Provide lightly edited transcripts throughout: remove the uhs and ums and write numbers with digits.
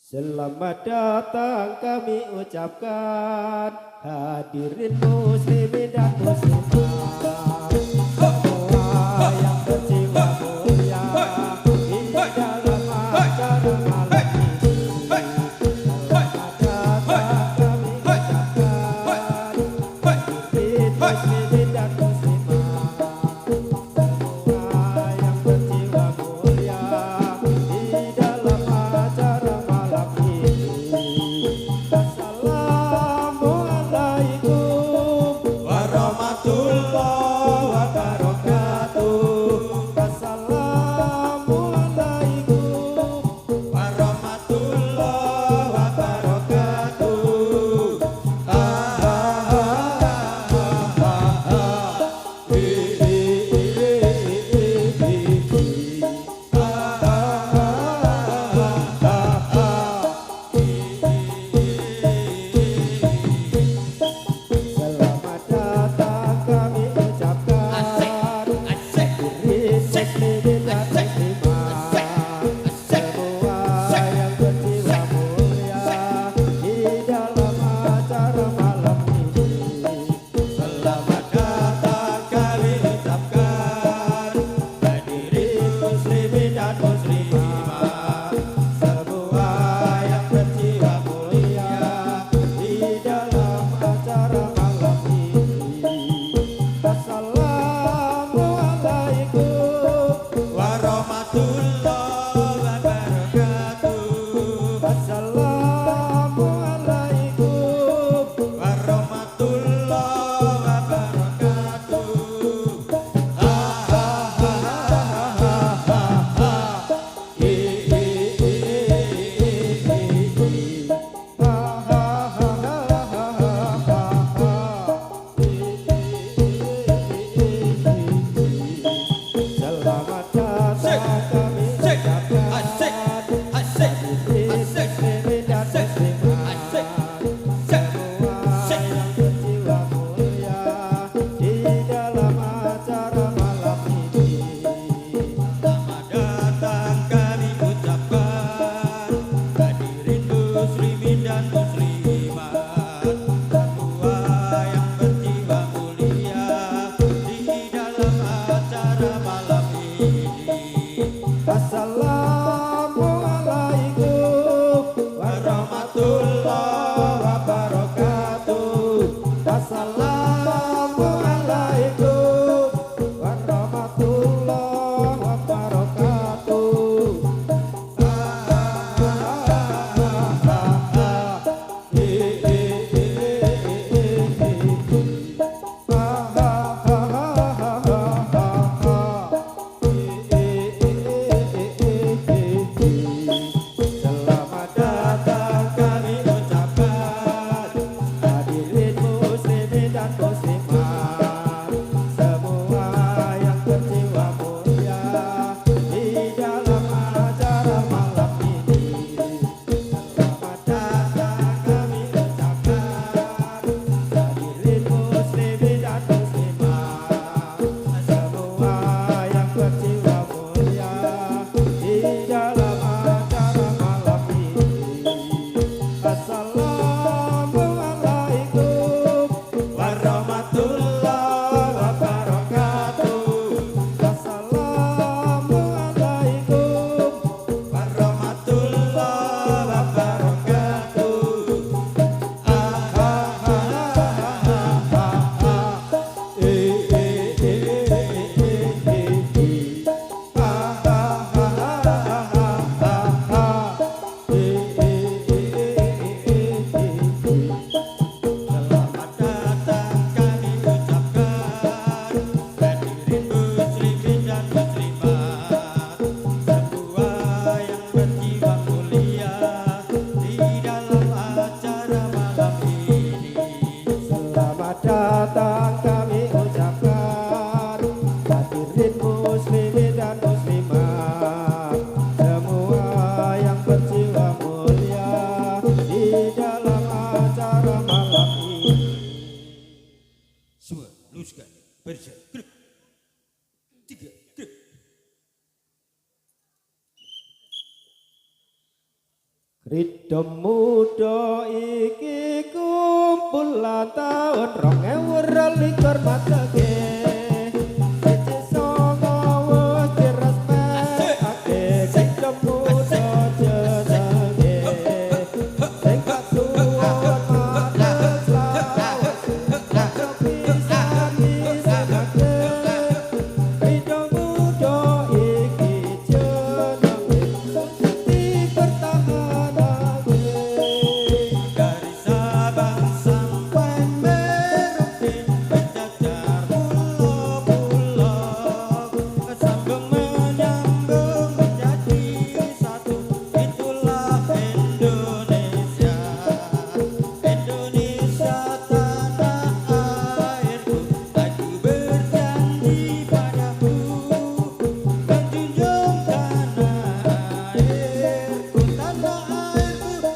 Selamat datang kami ucapkan hadirin muslimin dan muslimat semua yang berjiwa mulia di dalam acara malam ini. Selamat datang kami ucapkan hadirin muslimin dan muslimat semua yang berjiwa mulia di dalam acara malam ini. Assalamualaikum warahmatullahi wabarakatuh. Assalamualaikum warahmatullahi wabarakatuh. Assalamualaikum warahmatullahi wabarakatuh. Selamat datang kami ucapkan hadirin muslimin dan muslimat, semua yang berjiwa mulia di dalam acara malam ini. Selamat datang kami ucapkan hadirin muslimin dan muslimat, semua yang berjiwa mulia di dalam acara malam ini. Assalamualaikum warahmatullahi wabarakatuh. Assalamualaikum warahmatullahi wabarakatuh. Selamat datang kami ucapkan hadirin muslimin dan muslimat, semua yang berjiwa mulia di dalam acara malam ini. Selamat datang kami ucapkan hadirin muslimin dan muslimat, semua yang berjiwa mulia di dalam acara malam ini. Semua luruskan barisan. Gerak. 3 gerak. Krida muda iki kumpulan taun 2022 mateke. Siji songo wis direspekake, krida muda jenenge. Sing kasuwun matur slamet, aja pisan disenake. Krida muda iki jenenge, dipertahanake. Dari Sabang sampai Merauke, menjajar pulau-pulau, kesambung menyambung menjadi satu. Itulah Indonesia, Indonesia tanah airku. Aku berjanji padamu, menjunjung tanah airku,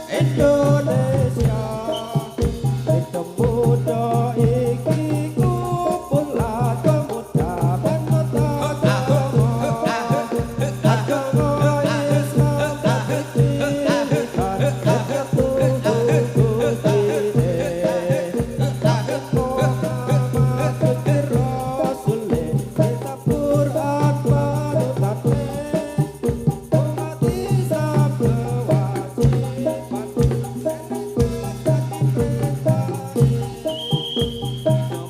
Indonesia. Krida muda iki kumpulan pemuda bangsa agama Islam putihkan Muhammad Gusti Rasule, kitab Quran panutanne, umat Islam kewajiban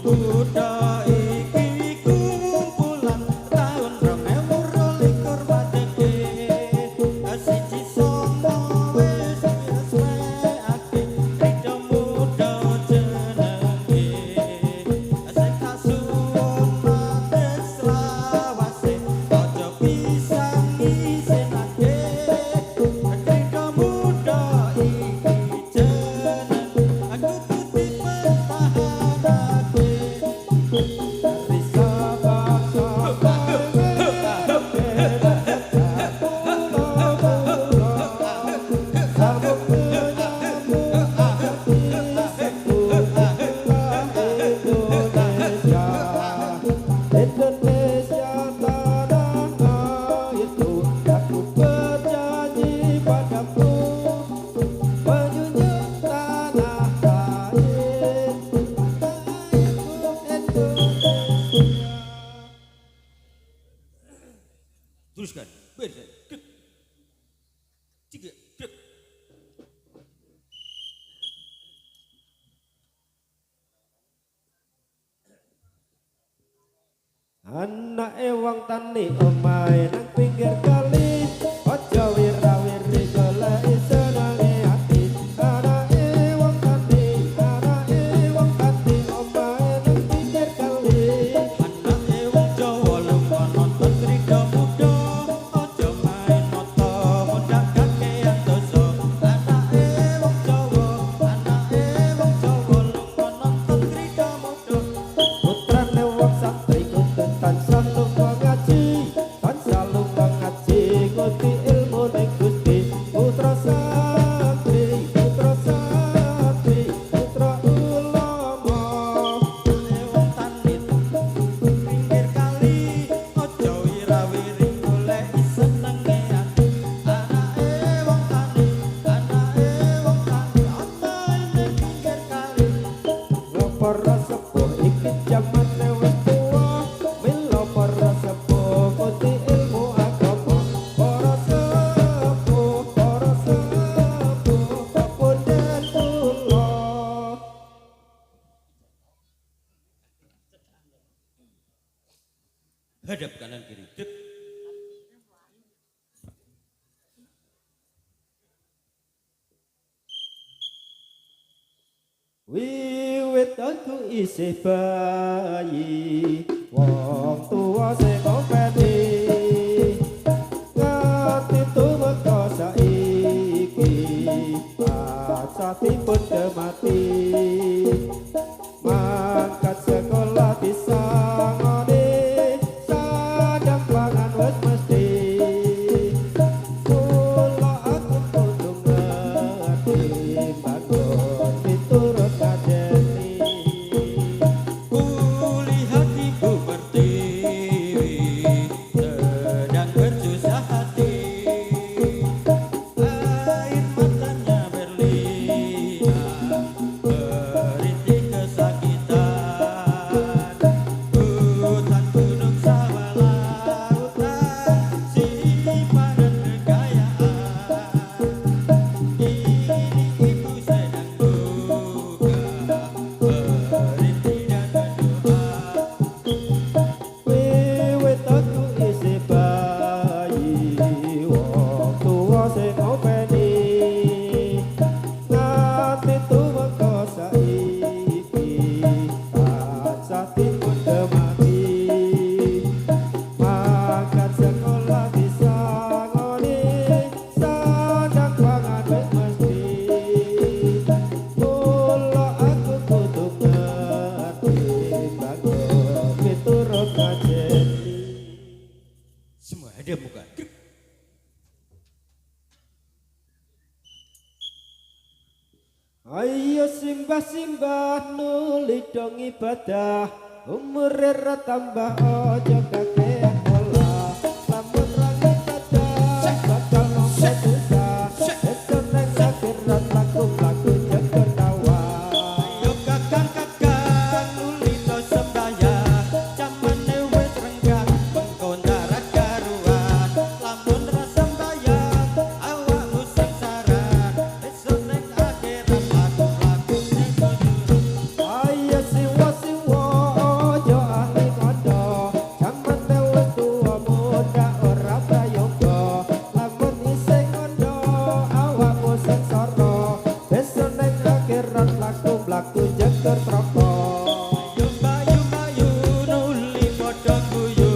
muda iki kumpulan tahun 2022 mateke. Siji songo wis direspekake, krida muda jenenge. Sing kasuwun matur selawase, aja pisan disenake. Krida muda iki jenenge, aku putih pertahanake. dari Sabang sampai Merauke, menjajar pulau-pulau, sambung menyambung menjadi satu. Itulah Indonesia, Indonesia tanah airku. Aku berjanji padamu, menjunjung tanah airku, Indonesia. Teruskan barisan. Gerak. 3 gerak. Anake wong tani omahe nang pinggir kali, aja wira-wiri goleki senenge ati. Anake wong tani omahe nang pinggir kali. Anake wong Jawa lumba nonton krida muda, aja main mata mudak kakean dosa. Anake wong Jawa lumba nonton krida muda. Putrane wong santri kudu tansah lumba ngaji, tansah lumba ngaji ngudi ilmu ning Gusti. Putra santri, putra ulama. Anake wong tani pinggir kali, aja wira-wiri goleki senenge ati. Anake wong tani omahe ning pinggir kali. Para sepuh iki jamane wis tuwa, mila para sepuh ngudi ilmu agama. Para sepuh kapunten kula. Hadap kanan kiri. Dek. Wiwit aku isih bayi, wong tuwa sing ngopeni, nganti tumeka saiki, acatipun kemati. Mangkat sekolah disangoni, sadang pangan wis mesti. Kula aku kudu ngerti, bangun piturut kadeni. Kulihat ibu pertiwi sedang bersusah hati. Air matanya berlinang merintih kesakitan. Hutan gunung sawah lautan simpanan kekayaan. Kini ibu sedang duka berhenti dan berdoa. Wiwit aku isih bayi, wong tuwa sing ngopeni, nganti tumeka saiki, acatipun kemati. Mangkat sekolah disangoni, sadang pangan wis mesti. Kula aku kudu ngerti, bangun piturut kadeni. Semua hadap muka. Ayo simbah-simbah nuli dong ibadah, umure ra tambah aja kakean pola. Lamun ra ibadah bakal nampa dosa, esuk nang akhirat laku jaga tawa. Ayo kakang-kakang nuli to sembayang, jamane wis renggang mengko ndarat karuan. Lamun ra sembayang awakmu sengsara, esuk ning akhirat laku-laku ning kujuran. Ayo siwa-siwa aja ahli kondo, jamane wis tuwa muda ora prayoga. Lamun isih kondo awakmu sengsara, besok ning akhirat laku jeger traka. Ayo bayu-bayu nuli padha guyu,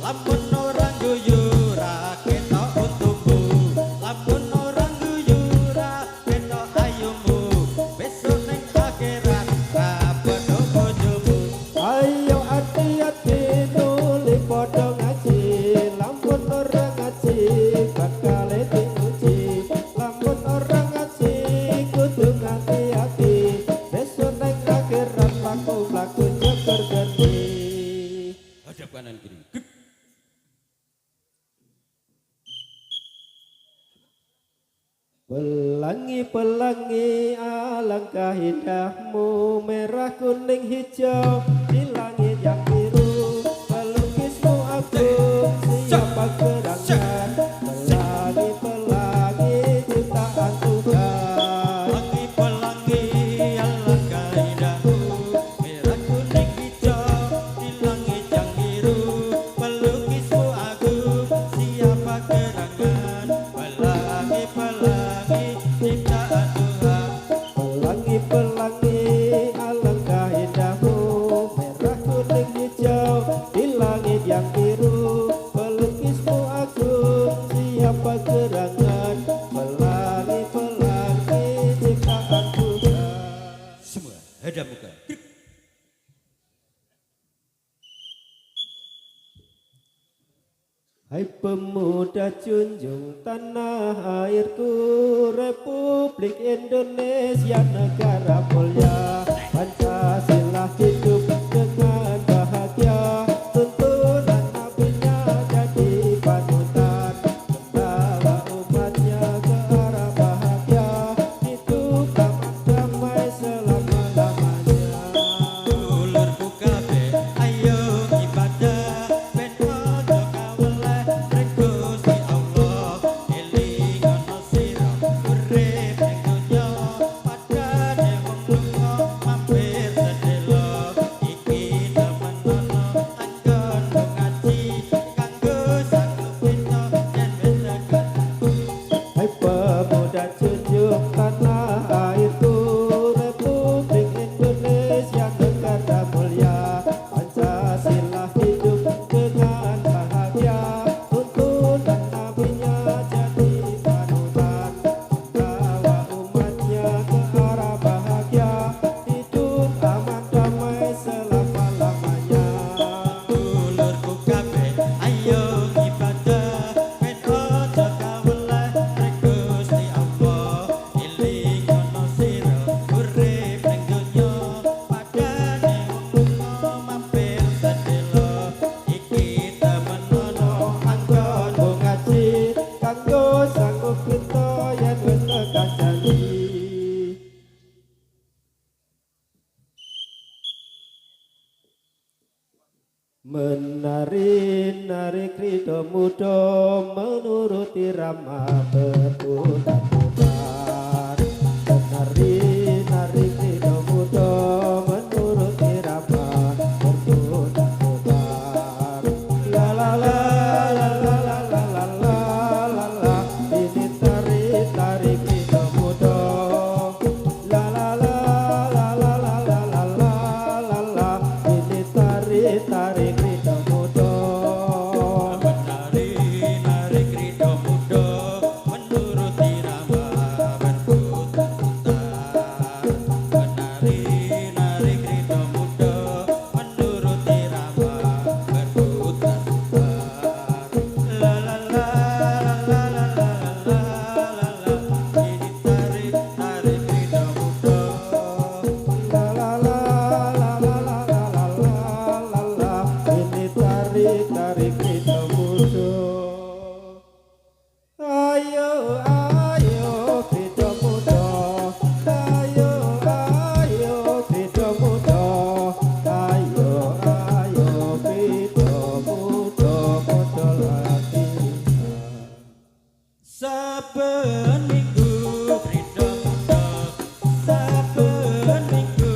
lamun ora guyu ra ketok untumu. Lamun ora guyu ra ketok ayumu, besok ning akhirat ra padha bojomu. Ayo hati-hati nuli padha ngaji, lamun ora ngaji bakal diuji. Lamun ora ngaji kudu hati-hati, besok ning akhirat laku jeger geni. Hadap kanan kiri. Pelangi-pelangi alangkah indahmu, merah kuning hijau di langit yang biru. Pelukismu agung siapa gerangan, pelangi-pelangi jutaan Tuhan. Pelangi-pelangi alangkah indahmu, merah kuning hijau di langit yang biru. Hai pemuda junjung tanah airku, Republik Indonesia negara mulia, Pancasila hidup dengan bahagia, tuntunan nabinya jadi panutan, membawa umatnya ke arah bahagia, hidup aman damai selama-lamanya. Dulurku kabeh ayo ibadah ben ojo kaweleh rek Gusti Allah eling ana sira urip ning donya padane wong lunga mampir sedelo iki temen ana anggon ngaji kanggo sanggup kita yen wis tekan. Hai pemuda junjung tanah airku, Republik Indonesia negara mulia, Pancasila hidup dengan bahagia, tuntunan nabinya jadi panutan, bawa umatnya ke arah bahagia, hidup aman damai selama-lamanya. Dulurku kabeh ayo ibadah ben ojo kaweleh rek Gusti Allah eling ana sira urip ning donya padane wong lunga mampir sedelo iki temen ana anggon Anggon ngaji kanggo sanggup kita yen wis tekan janji. Menari-nari krida muda menuruti rama berputar-putar. Menari-nari krida muda menuruti rama berputar-putar. La la la la la la la la la la la. Ini tari-tari krida muda. La la la la la la la la la la la. Ini tari-tari krida muda. menari-nari krida muda menuruti rama berputar-putar menari-nari krida muda menuruti rama berputar-putar la la la la la la la la la ini tari-tari krida muda. La la la la la la la la la la. Ini tari-tari krida muda. Ayo ayo krida muda. Ayo ayo krida muda. Ayo ayo krida muda padha latihan. Saben minggu krida muda, saben minggu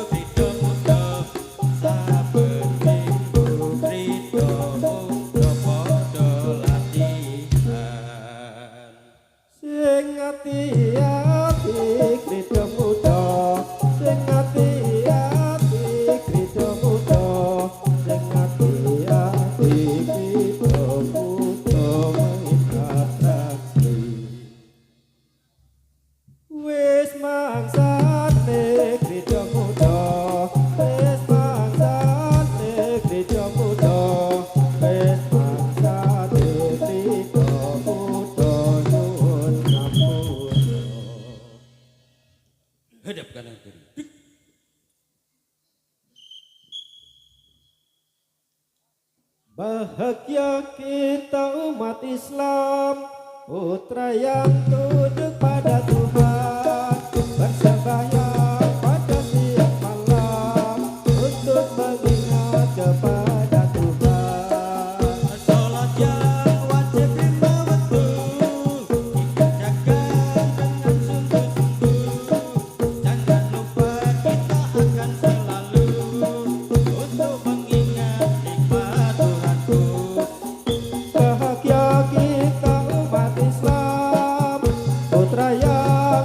krida muda, saben minggu krida muda padha latihan. Sing ati-ati krida muda, sing ati-ati krida muda, sing ati-ati krida muda mengatraksi. Wis mangsane krida muda, wis mangsane krida muda, wis mangsane krida muda nyuwun ngampura. Hadap kanan kiri. Bahagia kita umat Islam, putra yang tunduk pada Tuhan, bersembahyang pada siang malam untuk mengingat kepada Tuhan. Salat yang wajib lima waktu dikerjakan dengan sungguh-sungguh. Jangan lupa kita akan selalu untuk mengingat nikmat Tuhanku. Bahagia kita umat Islam, putra yang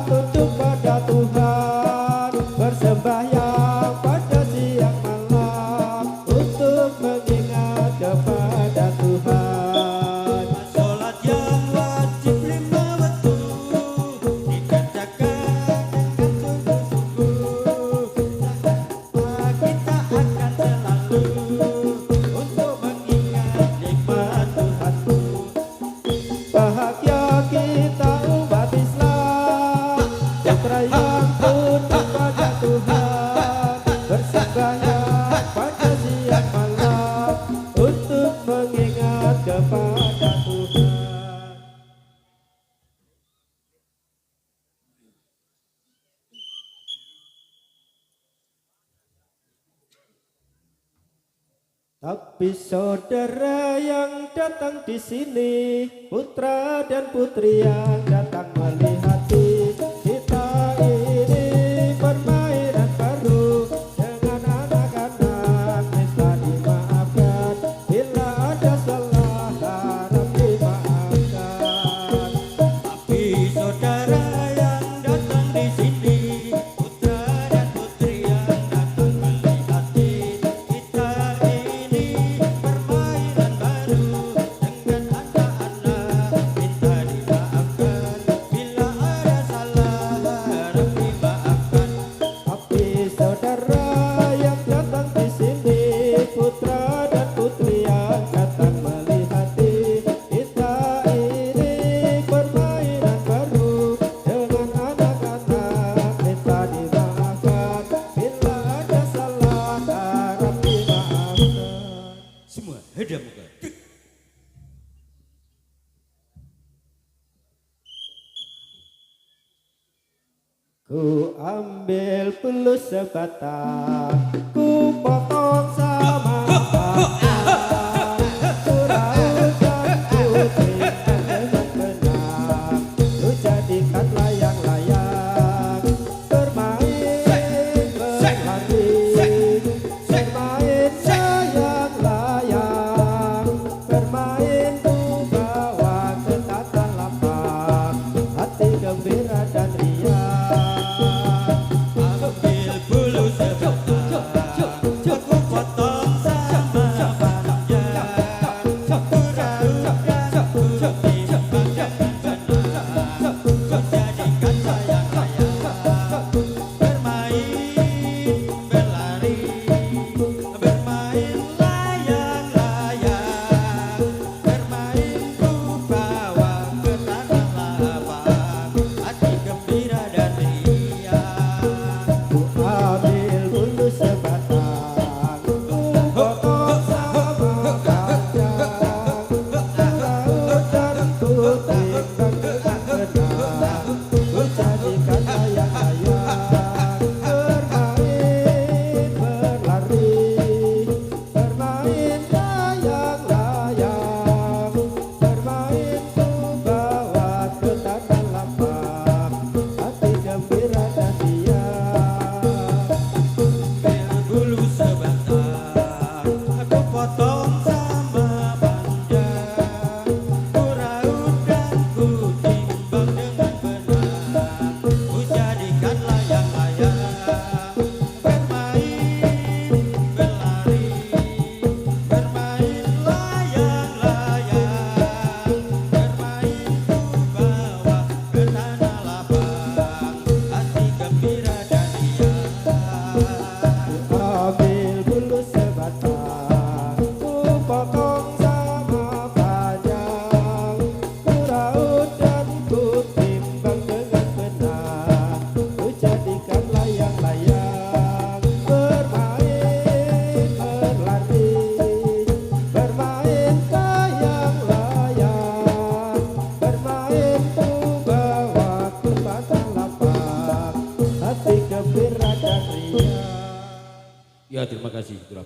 pada siang malam untuk mengingat kepada Tuhan. Tapi saudara yang datang di sini, putra dan putri yang datang melihati kita ini permainan baru dengan anak-anak minta dimaafkan bila ada salah harap dimaafkan. Tapi saudara yang datang di sini, putra dan putri yang datang melihati kita ini permainan baru dengan anak-anak minta dimaafkan bila ada salah harap dimaafkan. Tapi saudara yang datang di sini, putra dan putri yang datang melihati kita ini permainan baru dengan anak-anak minta dimaafkan bila ada salah harap dimaafkan. Semua hadap muka. Ku ambil bulu sebatang, ku potong sama batang, ku raut dan ku timbang dengan benang, ku jadikan layang-layang, bermain berlari, bermain layang-layang, bermain ku bawa ke tata lapang, hati gembira dan riang. Ambil bulu sebatang, aku potong sama panjang, ku raut dan ku timbang dengan benang, ku jadikan layang-layang, bermain berlari, bermain layang-layang, bermain ku bawa ke tanah lapang, hati gembira dan riang. Ku ambil bulu sebatang, ku potong sama panjang, ku raut dan ku timbang dengan benang, ku jadikan layang-layang, bermain berlari, bermain layang-layang, bermain ku bawa ke tanah lapang, hati gembira dan riang. Ambil bulu sebatang, aku potong sama panjang, ku raut dan ku timbang dengan benang, ku jadikan layang-layang, bermain berlari, bermain layang-layang, bermain ku bawa ke tanah lapang, hati gembira dan riang. Ambil bulu sebatang, ku potong sama panjang, ku raut dan ku timbang dengan benang, ku jadikan layang-layang, bermain berlari, bermain layang-layang, bermain ku bawa ke padang lapang, hati gembira dan riang. Ya, terima kasih. Itulah